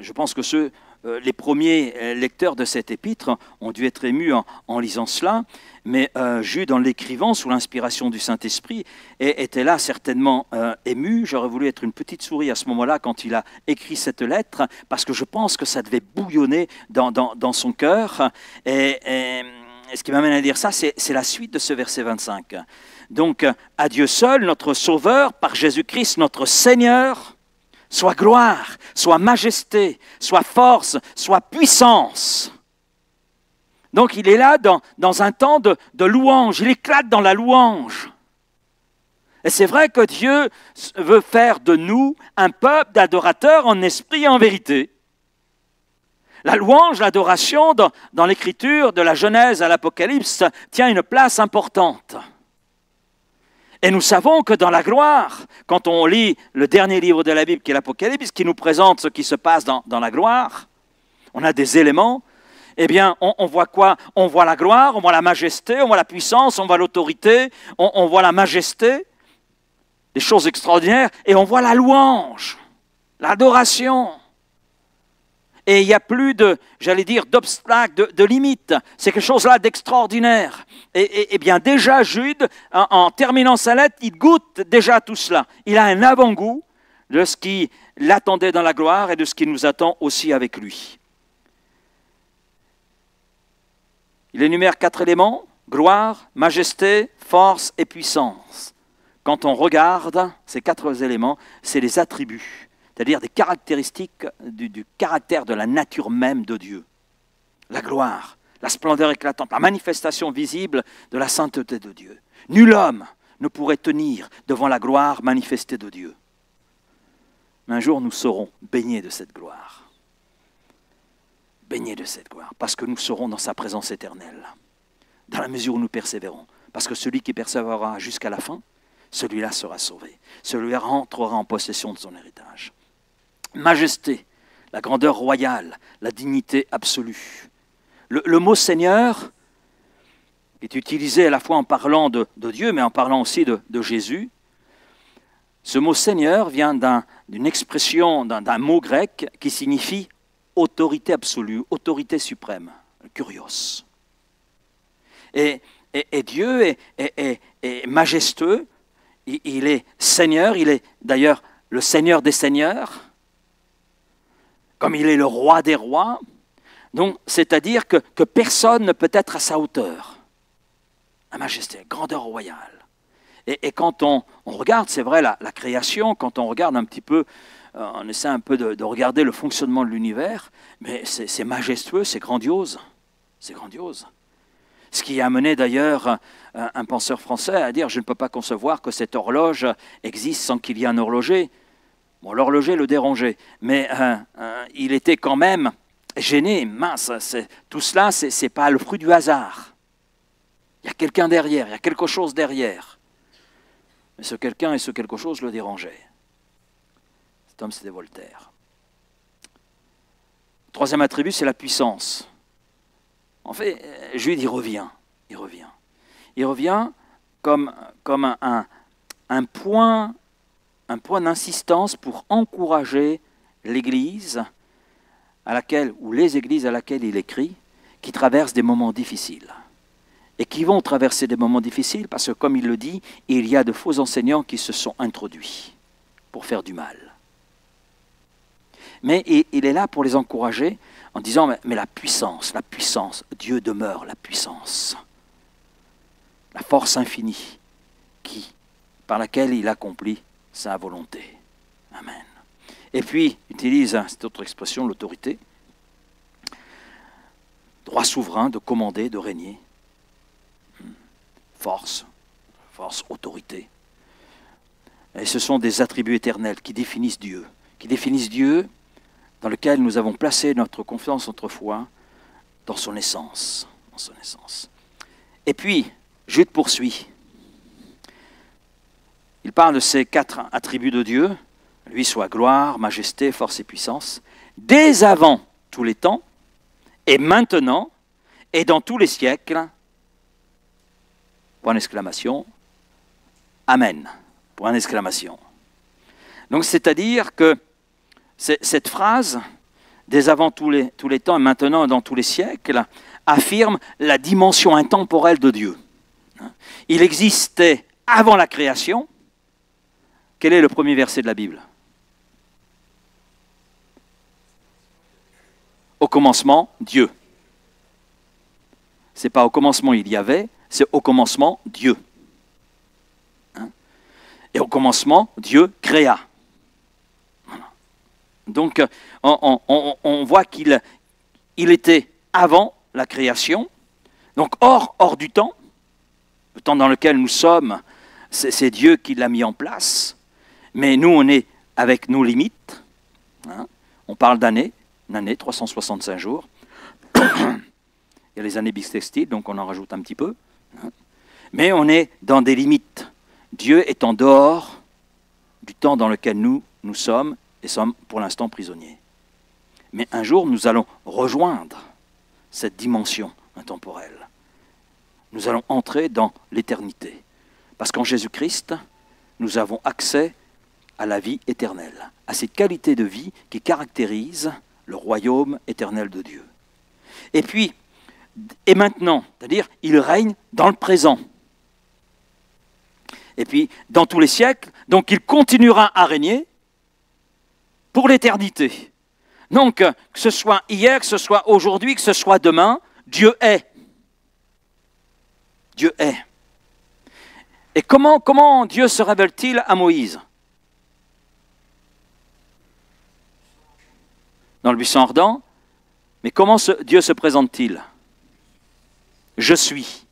Je pense que les premiers lecteurs de cet épître ont dû être émus en lisant cela, mais Jude, en l'écrivant sous l'inspiration du Saint-Esprit, était là certainement ému. J'aurais voulu être une petite souris à ce moment-là quand il a écrit cette lettre, parce que je pense que ça devait bouillonner dans son cœur. Et ce qui m'amène à dire ça, c'est la suite de ce verset 25. Donc, à Dieu seul, notre Sauveur, par Jésus-Christ, notre Seigneur, soit gloire, soit majesté, soit force, soit puissance. Donc il est là dans un temps de louange, il éclate dans la louange. Et c'est vrai que Dieu veut faire de nous un peuple d'adorateurs en esprit et en vérité. La louange, l'adoration dans l'Écriture, de la Genèse à l'Apocalypse, tient une place importante. Et nous savons que dans la gloire, quand on lit le dernier livre de la Bible, qui est l'Apocalypse, qui nous présente ce qui se passe dans la gloire, on a des éléments, eh bien, on voit quoi? On voit la gloire, on voit la majesté, on voit la puissance, on voit l'autorité, on voit la majesté, des choses extraordinaires, et on voit la louange, l'adoration. Et il n'y a plus d'obstacles, de limites. C'est quelque chose là d'extraordinaire. Et bien déjà, Jude, en terminant sa lettre, il goûte déjà tout cela. Il a un avant-goût de ce qui l'attendait dans la gloire et de ce qui nous attend aussi avec lui. Il énumère 4 éléments. gloire, majesté, force et puissance. Quand on regarde ces 4 éléments, c'est les attributs, c'est-à-dire des caractéristiques du caractère de la nature même de Dieu. La gloire, la splendeur éclatante, la manifestation visible de la sainteté de Dieu. Nul homme ne pourrait tenir devant la gloire manifestée de Dieu. Mais un jour, nous serons baignés de cette gloire. Baignés de cette gloire, parce que nous serons dans sa présence éternelle, dans la mesure où nous persévérons. Parce que celui qui persévérera jusqu'à la fin, celui-là sera sauvé. Celui-là rentrera en possession de son héritage. Majesté, la grandeur royale, la dignité absolue. Le mot Seigneur est utilisé à la fois en parlant de Dieu, mais en parlant aussi de Jésus. Ce mot Seigneur vient d'une expression, d'un mot grec qui signifie autorité absolue, autorité suprême, kurios. Et Dieu est majestueux, il est Seigneur, il est d'ailleurs le Seigneur des Seigneurs, comme il est le Roi des Rois. Donc, c'est-à-dire que personne ne peut être à sa hauteur. La majesté, la grandeur royale. Et quand on regarde, c'est vrai, la création, quand on regarde un petit peu, on essaie un peu de regarder le fonctionnement de l'univers, mais c'est majestueux, c'est grandiose. C'est grandiose. Ce qui a amené d'ailleurs un penseur français à dire « Je ne peux pas concevoir que cette horloge existe sans qu'il y ait un horloger ». Bon, l'horloger le dérangeait, mais il était quand même gêné. Mince, tout cela, ce n'est pas le fruit du hasard. Il y a quelqu'un derrière, il y a quelque chose derrière. Mais ce quelqu'un et ce quelque chose le dérangeaient. Cet homme, c'était Voltaire. Troisième attribut, c'est la puissance. En fait, Jude, il revient. Il revient comme un point d'insistance pour encourager l'Église ou les églises à laquelle il écrit, qui traversent des moments difficiles. Et qui vont traverser des moments difficiles parce que, comme il le dit, il y a de faux enseignants qui se sont introduits pour faire du mal. Mais il est là pour les encourager en disant mais la puissance, Dieu demeure la puissance. La force infinie par laquelle il accomplit sa volonté. Amen. Et puis, il utilise cette autre expression, l'autorité. Droit souverain de commander, de régner. Force, autorité. Et ce sont des attributs éternels qui définissent Dieu. Dans lequel nous avons placé notre confiance, notre foi, dans son essence. Et puis, Jude poursuit. Il parle de ces 4 attributs de Dieu. Lui soit gloire, majesté, force et puissance. Dès avant tous les temps, et maintenant, et dans tous les siècles. Point d'exclamation. Amen. Point d'exclamation. Donc, c'est-à-dire que cette phrase, dès avant tous les temps et maintenant et dans tous les siècles, affirme la dimension intemporelle de Dieu. Il existait avant la création. Quel est le premier verset de la Bible? Au commencement, Dieu. Ce n'est pas au commencement il y avait, c'est au commencement Dieu. Et au commencement, Dieu créa. Voilà. Donc, on voit qu'il était avant la création, donc hors du temps. Le temps dans lequel nous sommes, c'est Dieu qui l'a mis en place. Mais nous, on est avec nos limites. On parle d'années, une année, 365 jours. Il y a les années bissextiles, donc on en rajoute un petit peu. Mais on est dans des limites. Dieu est en dehors du temps dans lequel nous sommes et sommes pour l'instant prisonniers. Mais un jour, nous allons rejoindre cette dimension intemporelle. Nous allons entrer dans l'éternité. Parce qu'en Jésus-Christ, nous avons accès à la vie éternelle, à cette qualité de vie qui caractérise le royaume éternel de Dieu. Et puis, et maintenant, c'est-à-dire, il règne dans le présent. Et puis, dans tous les siècles, donc il continuera à régner pour l'éternité. Donc, que ce soit hier, que ce soit aujourd'hui, que ce soit demain, Dieu est. Dieu est. Et comment Dieu se révèle-t-il à Moïse? Dans le buisson ardent. Mais comment Dieu se présente-t-il? Je suis.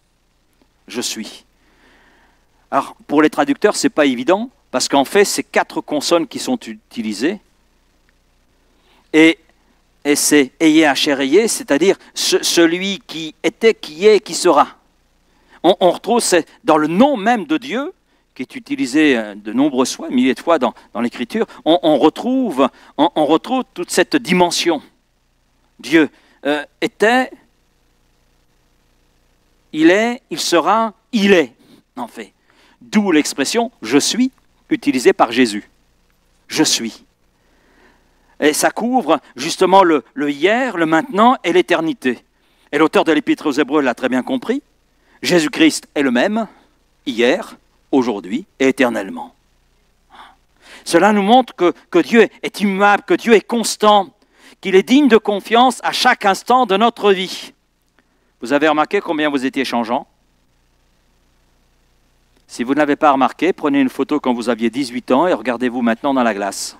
Je suis. Alors, pour les traducteurs, ce n'est pas évident, parce qu'en fait, c'est 4 consonnes qui sont utilisées. Et c'est Eyé Hacher Eyé, c'est-à-dire celui qui était, qui est et qui sera. On retrouve dans le nom même de Dieu, qui est utilisé de nombreuses fois, milliers de fois dans l'Écriture, on retrouve toute cette dimension. Dieu était, il est, il sera, il est, en fait. D'où l'expression « je suis » utilisée par Jésus. Je suis. Et ça couvre justement le hier, le maintenant et l'éternité. Et l'auteur de l'Épître aux Hébreux l'a très bien compris. Jésus-Christ est le même, hier, aujourd'hui et éternellement. Cela nous montre que Dieu est immuable, que Dieu est constant, qu'il est digne de confiance à chaque instant de notre vie. Vous avez remarqué combien vous étiez changeant? Si vous ne l'avez pas remarqué, prenez une photo quand vous aviez 18 ans et regardez-vous maintenant dans la glace.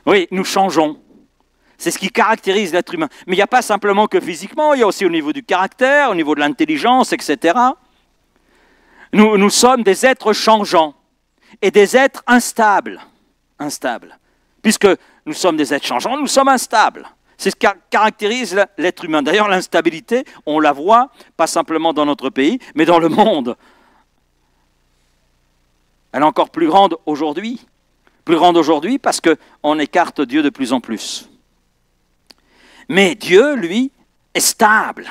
Oui, nous changeons. C'est ce qui caractérise l'être humain. Mais il n'y a pas simplement que physiquement, il y a aussi au niveau du caractère, au niveau de l'intelligence, etc. Nous sommes des êtres changeants et des êtres instables. Puisque nous sommes des êtres changeants, nous sommes instables. C'est ce qui caractérise l'être humain. D'ailleurs, l'instabilité, on la voit, pas simplement dans notre pays, mais dans le monde. Elle est encore plus grande aujourd'hui. Plus grande aujourd'hui parce qu'on écarte Dieu de plus en plus. Mais Dieu, lui, est stable.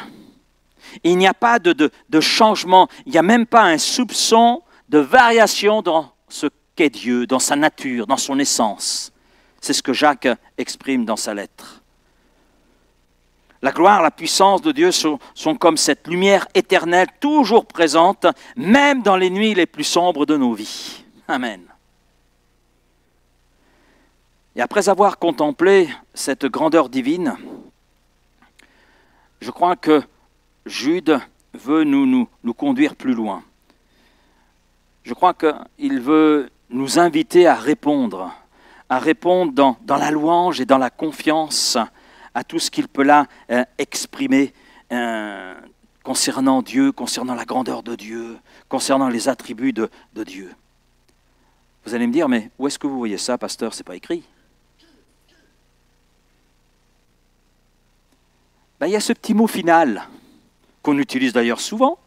Il n'y a pas de changement, il n'y a même pas un soupçon de variation dans ce qu'est Dieu, dans sa nature, dans son essence. C'est ce que Jacques exprime dans sa lettre. La gloire, la puissance de Dieu sont comme cette lumière éternelle, toujours présente, même dans les nuits les plus sombres de nos vies. Amen. Et après avoir contemplé cette grandeur divine, je crois que Jude veut nous conduire plus loin. Je crois qu'il veut nous inviter à répondre dans la louange et dans la confiance à tout ce qu'il peut là exprimer concernant Dieu, concernant la grandeur de Dieu, concernant les attributs de Dieu. Vous allez me dire, mais où est-ce que vous voyez ça, pasteur? C'est pas écrit. Ben, il y a ce petit mot final, qu'on utilise d'ailleurs souvent,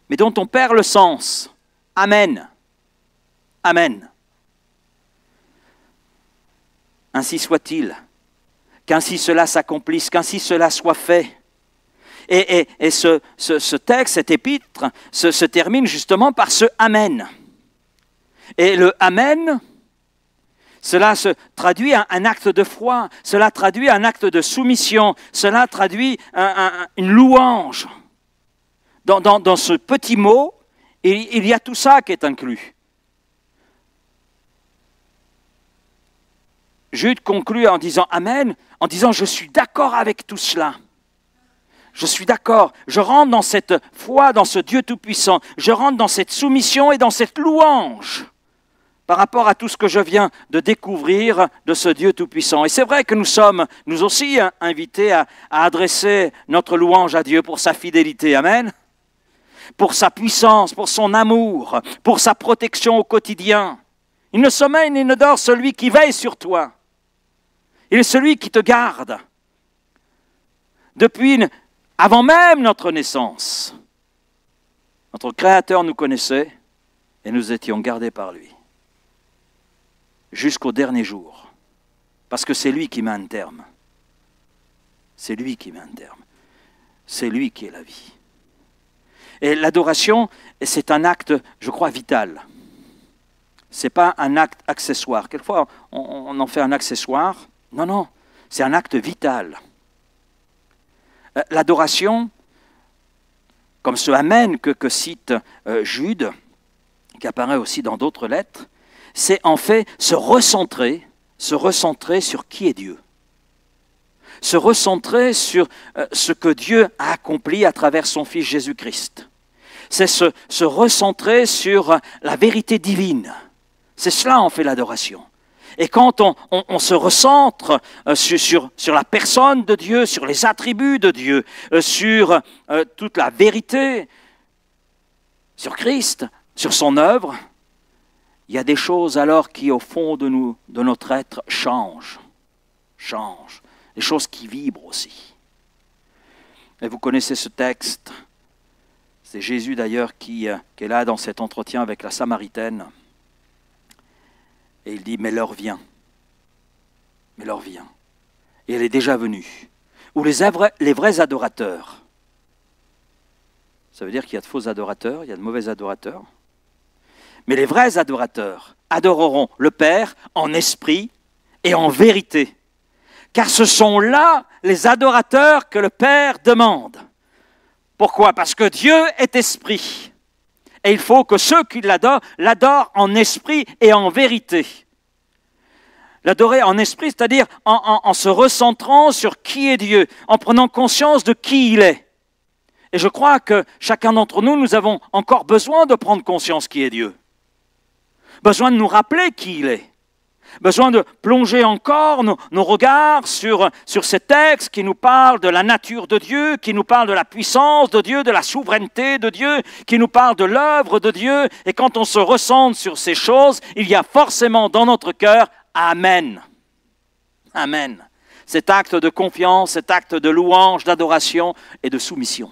mais dont on perd le sens. Amen. Amen. Ainsi soit-il. Qu'ainsi cela s'accomplisse, qu'ainsi cela soit fait. Et ce texte, cet épître, se termine justement par ce Amen. Et le Amen, cela se traduit un acte de foi, cela traduit un acte de soumission, cela traduit une louange. Dans ce petit mot, il y a tout ça qui est inclus. Jude conclut en disant Amen, en disant je suis d'accord avec tout cela. Je suis d'accord, je rentre dans cette foi, dans ce Dieu Tout-Puissant, je rentre dans cette soumission et dans cette louange par rapport à tout ce que je viens de découvrir de ce Dieu Tout-Puissant. Et c'est vrai que nous sommes, nous aussi, invités à adresser notre louange à Dieu pour sa fidélité. Amen. Pour sa puissance, pour son amour, pour sa protection au quotidien. Il ne sommeille ni ne dort celui qui veille sur toi. Il est celui qui te garde. Depuis, avant même notre naissance, notre Créateur nous connaissait et nous étions gardés par lui. Jusqu'au dernier jour. Parce que c'est lui qui met un terme. C'est lui qui met un terme. C'est lui qui est la vie. Et l'adoration, c'est un acte, je crois, vital. Ce n'est pas un acte accessoire. Quelquefois, on en fait un accessoire. Non, non, c'est un acte vital. L'adoration, comme ce Amen que cite Jude, qui apparaît aussi dans d'autres lettres, c'est en fait se recentrer sur qui est Dieu. se recentrer sur ce que Dieu a accompli à travers son Fils Jésus-Christ. C'est se recentrer sur la vérité divine. C'est cela en fait l'adoration. Et quand on se recentre sur la personne de Dieu, sur les attributs de Dieu, sur toute la vérité, sur Christ, sur son œuvre, il y a des choses alors qui au fond de nous, de notre être, changent. Des choses qui vibrent aussi. Et vous connaissez ce texte. C'est Jésus d'ailleurs qui est là dans cet entretien avec la Samaritaine. Et il dit, mais l'heure vient. Mais l'heure vient. Et elle est déjà venue. Où les vrais adorateurs. Ça veut dire qu'il y a de faux adorateurs, il y a de mauvais adorateurs. Mais les vrais adorateurs adoreront le Père en esprit et en vérité. Car ce sont là les adorateurs que le Père demande. Pourquoi? Parce que Dieu est esprit. Et il faut que ceux qui l'adorent en esprit et en vérité. L'adorer en esprit, c'est-à-dire en se recentrant sur qui est Dieu, en prenant conscience de qui il est. Et je crois que chacun d'entre nous, nous avons encore besoin de prendre conscience qui est Dieu. Besoin de nous rappeler qui il est. Besoin de plonger encore nos regards sur ces textes qui nous parlent de la nature de Dieu, qui nous parlent de la puissance de Dieu, de la souveraineté de Dieu, qui nous parlent de l'œuvre de Dieu. Et quand on se recentre sur ces choses, il y a forcément dans notre cœur « Amen ». Amen. Cet acte de confiance, cet acte de louange, d'adoration et de soumission.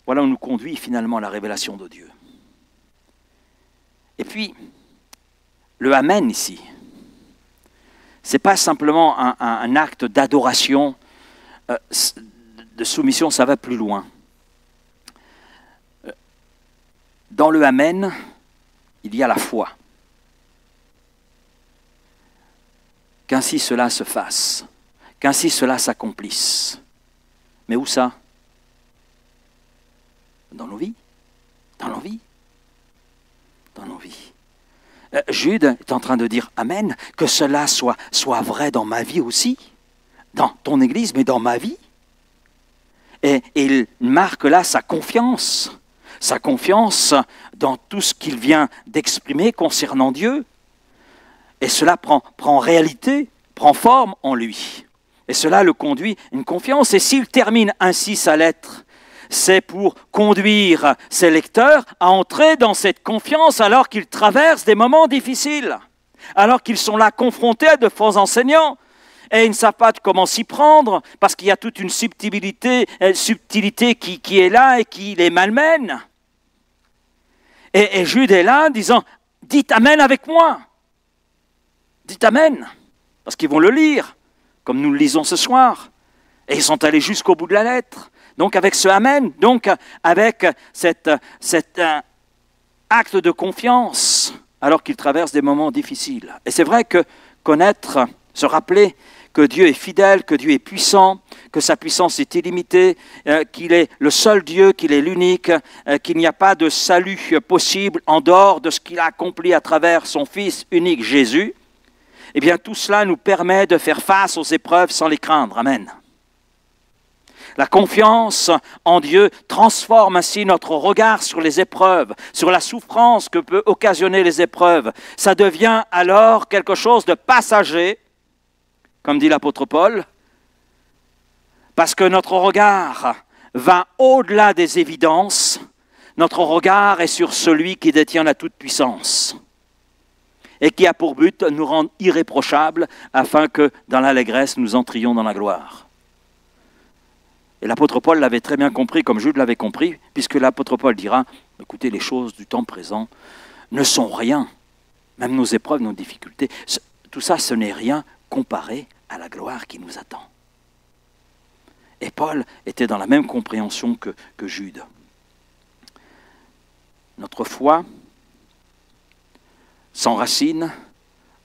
Voilà où nous conduit finalement la révélation de Dieu. Et puis, le Amen ici, ce n'est pas simplement un acte d'adoration, de soumission, ça va plus loin. Dans le Amen, il y a la foi. Qu'ainsi cela se fasse, qu'ainsi cela s'accomplisse. Mais où ça? Dans nos vies, dans nos vies, dans nos vies. Jude est en train de dire Amen, que cela soit vrai dans ma vie aussi, dans ton Église, mais dans ma vie. Et il marque là sa confiance dans tout ce qu'il vient d'exprimer concernant Dieu. Et cela prend réalité, prend forme en lui. Et cela le conduit à une confiance. Et s'il termine ainsi sa lettre, c'est pour conduire ses lecteurs à entrer dans cette confiance alors qu'ils traversent des moments difficiles, alors qu'ils sont là confrontés à de faux enseignants et ils ne savent pas comment s'y prendre parce qu'il y a toute une subtilité qui est là et qui les malmène. Et Jude est là disant « Dites Amen avec moi !» Dites Amen, parce qu'ils vont le lire, comme nous le lisons ce soir. Et ils sont allés jusqu'au bout de la lettre. Donc avec ce Amen, donc avec cet acte de confiance, alors qu'ils traversent des moments difficiles. Et c'est vrai que connaître, se rappeler que Dieu est fidèle, que Dieu est puissant, que sa puissance est illimitée, qu'il est le seul Dieu, qu'il est l'unique, qu'il n'y a pas de salut possible en dehors de ce qu'il a accompli à travers son Fils unique Jésus, eh bien tout cela nous permet de faire face aux épreuves sans les craindre. Amen. La confiance en Dieu transforme ainsi notre regard sur les épreuves, sur la souffrance que peut occasionner les épreuves. Ça devient alors quelque chose de passager, comme dit l'apôtre Paul, parce que notre regard va au-delà des évidences, notre regard est sur celui qui détient la toute-puissance et qui a pour but de nous rendre irréprochables afin que dans l'allégresse nous entrions dans la gloire. Et l'apôtre Paul l'avait très bien compris, comme Jude l'avait compris, puisque l'apôtre Paul dira, écoutez, les choses du temps présent ne sont rien, même nos épreuves, nos difficultés, tout ça, ce n'est rien comparé à la gloire qui nous attend. Et Paul était dans la même compréhension que Jude. Notre foi s'enracine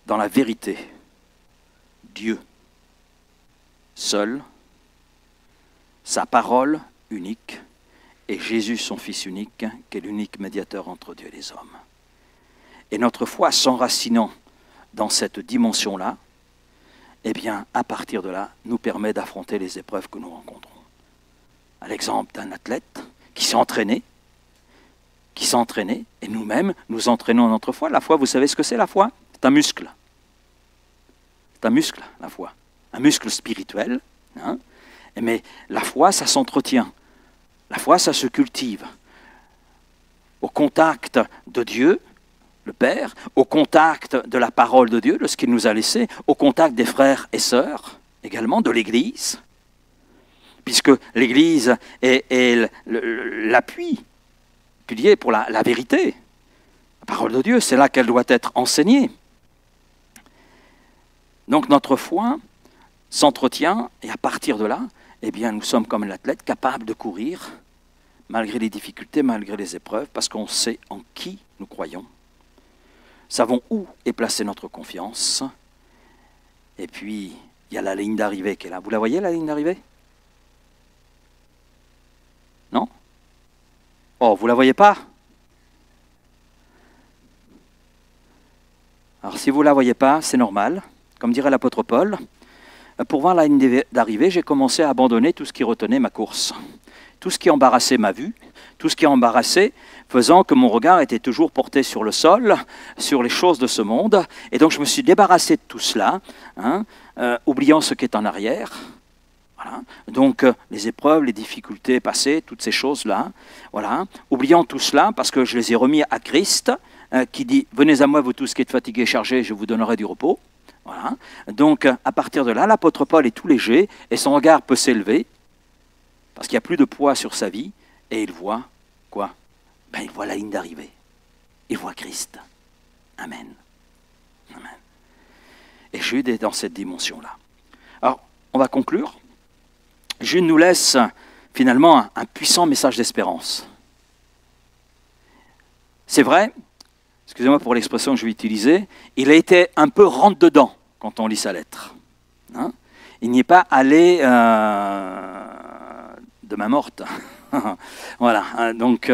dans la vérité. Dieu, seul, sa parole unique, et Jésus, son Fils unique, qui est l'unique médiateur entre Dieu et les hommes. Et notre foi s'enracinant dans cette dimension-là, eh bien, à partir de là, nous permet d'affronter les épreuves que nous rencontrons. À l'exemple d'un athlète qui s'est entraîné, et nous-mêmes, nous entraînons notre foi. La foi, vous savez ce que c'est la foi? C'est un muscle. C'est un muscle, la foi. Un muscle spirituel. Hein? Mais la foi, ça s'entretient. La foi, ça se cultive. Au contact de Dieu, le Père, au contact de la parole de Dieu, de ce qu'il nous a laissé, au contact des frères et sœurs, également de l'Église, puisque l'Église est l'appui, pilier pour la vérité. La parole de Dieu, c'est là qu'elle doit être enseignée. Donc notre foi s'entretient, et à partir de là, eh bien, nous sommes comme l'athlète, capable de courir, malgré les difficultés, malgré les épreuves, parce qu'on sait en qui nous croyons. Savons où est placée notre confiance. Et puis, il y a la ligne d'arrivée qui est là. Vous la voyez, la ligne d'arrivée? Non? Oh, vous ne la voyez pas? Alors, si vous ne la voyez pas, c'est normal. Comme dirait l'apôtre Paul, pour voir la ligne d'arrivée, j'ai commencé à abandonner tout ce qui retenait ma course. Tout ce qui embarrassait ma vue, tout ce qui embarrassait, faisant que mon regard était toujours porté sur le sol, sur les choses de ce monde. Et donc je me suis débarrassé de tout cela, hein, oubliant ce qui est en arrière. Voilà. Donc les épreuves, les difficultés passées, toutes ces choses-là, voilà. Oubliant tout cela parce que je les ai remis à Christ, qui dit « Venez à moi, vous tous qui êtes fatigués et chargés, je vous donnerai du repos ». Voilà. Donc à partir de là, l'apôtre Paul est tout léger et son regard peut s'élever parce qu'il n'y a plus de poids sur sa vie et il voit quoi? Ben, il voit la ligne d'arrivée. Il voit Christ. Amen. Amen. Et Jude est dans cette dimension-là. Alors, on va conclure. Jude nous laisse finalement un puissant message d'espérance. C'est vrai, excusez-moi pour l'expression que je vais utiliser, il a été un peu rentre-dedans quand on lit sa lettre. Hein? Il n'y est pas allé de main morte. Voilà, donc,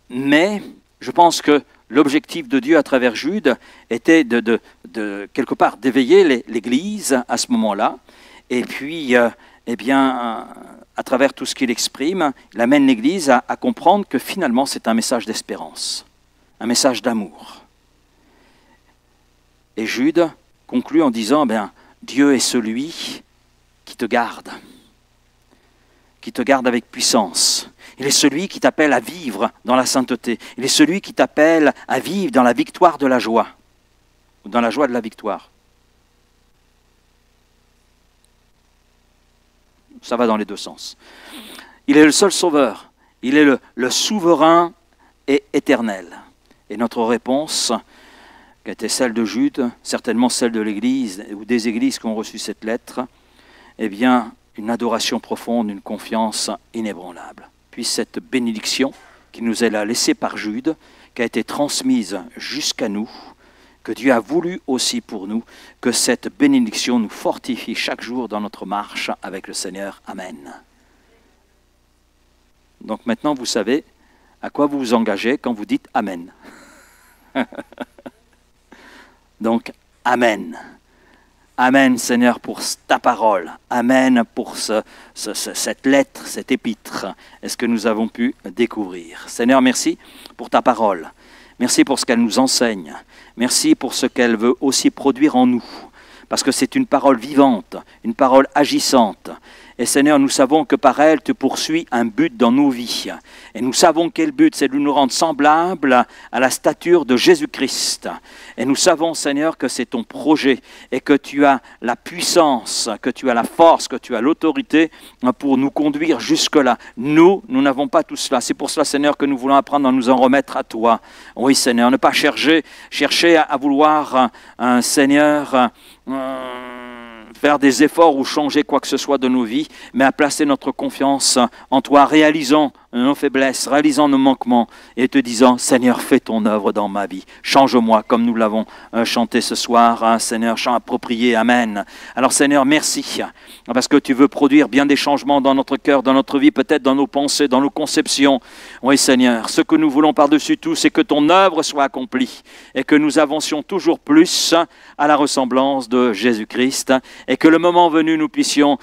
mais je pense que l'objectif de Dieu à travers Jude était de quelque part d'éveiller l'Église à ce moment-là, et puis, eh bien, à travers tout ce qu'il exprime, il amène l'Église à comprendre que finalement c'est un message d'espérance, un message d'amour. Et Jude conclut en disant, bien, Dieu est celui qui te garde avec puissance. Il est celui qui t'appelle à vivre dans la sainteté. Il est celui qui t'appelle à vivre dans la victoire de la joie, ou dans la joie de la victoire. Ça va dans les deux sens. Il est le seul sauveur. Il est le souverain et éternel. Et notre réponse, qui était celle de Jude, certainement celle de l'Église, ou des églises qui ont reçu cette lettre, eh bien, une adoration profonde, une confiance inébranlable. Puis cette bénédiction qui nous est là laissée par Jude, qui a été transmise jusqu'à nous, que Dieu a voulu aussi pour nous, que cette bénédiction nous fortifie chaque jour dans notre marche avec le Seigneur. Amen. Donc maintenant, vous savez à quoi vous vous engagez quand vous dites Amen. Donc, Amen. Amen, Seigneur, pour ta parole. Amen pour cette lettre, cet épître, et ce que nous avons pu découvrir. Seigneur, merci pour ta parole. Merci pour ce qu'elle nous enseigne. Merci pour ce qu'elle veut aussi produire en nous. Parce que c'est une parole vivante, une parole agissante. Et Seigneur, nous savons que par elle, tu poursuis un but dans nos vies. Et nous savons quel but, c'est de nous rendre semblables à la stature de Jésus-Christ. Et nous savons, Seigneur, que c'est ton projet et que tu as la puissance, que tu as la force, que tu as l'autorité pour nous conduire jusque-là. Nous n'avons pas tout cela. C'est pour cela, Seigneur, que nous voulons apprendre à nous en remettre à toi. Oui, Seigneur, ne pas chercher à vouloir, Seigneur, faire des efforts ou changer quoi que ce soit de nos vies, mais à placer notre confiance en toi, réalisant nos faiblesses, réalisant nos manquements et te disant, Seigneur, fais ton œuvre dans ma vie. Change-moi comme nous l'avons chanté ce soir, hein, Seigneur, chant approprié, amen. Alors Seigneur, merci, parce que tu veux produire bien des changements dans notre cœur, dans notre vie, peut-être dans nos pensées, dans nos conceptions. Oui Seigneur, ce que nous voulons par-dessus tout, c'est que ton œuvre soit accomplie et que nous avancions toujours plus à la ressemblance de Jésus-Christ et que le moment venu, nous puissions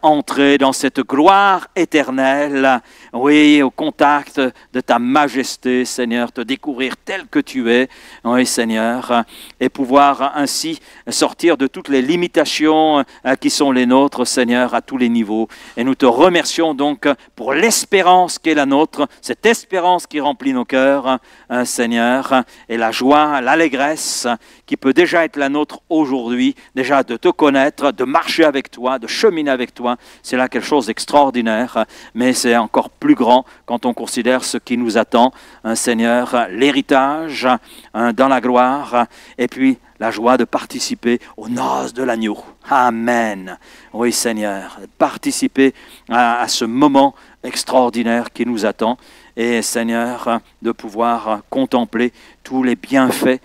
entrer dans cette gloire éternelle, oui, au contact de ta majesté, Seigneur, te découvrir tel que tu es, oui Seigneur, et pouvoir ainsi sortir de toutes les limitations qui sont les nôtres, Seigneur, à tous les niveaux. Et nous te remercions donc pour l'espérance qui est la nôtre, cette espérance qui remplit nos cœurs, Seigneur, et la joie, l'allégresse qui peut déjà être la nôtre aujourd'hui, déjà de te connaître, de marcher avec toi, de cheminer avec toi. C'est là quelque chose d'extraordinaire, mais c'est encore plus grand quand on considère ce qui nous attend, Seigneur, l'héritage dans la gloire, et puis la joie de participer aux noces de l'agneau. Amen. Oui, Seigneur, participer à ce moment extraordinaire qui nous attend, et Seigneur, de pouvoir contempler tous les bienfaits,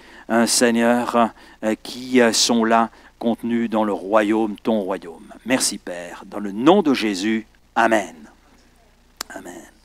Seigneur, qui sont là, contenus dans le royaume, ton royaume. Merci Père, dans le nom de Jésus. Amen. Amen.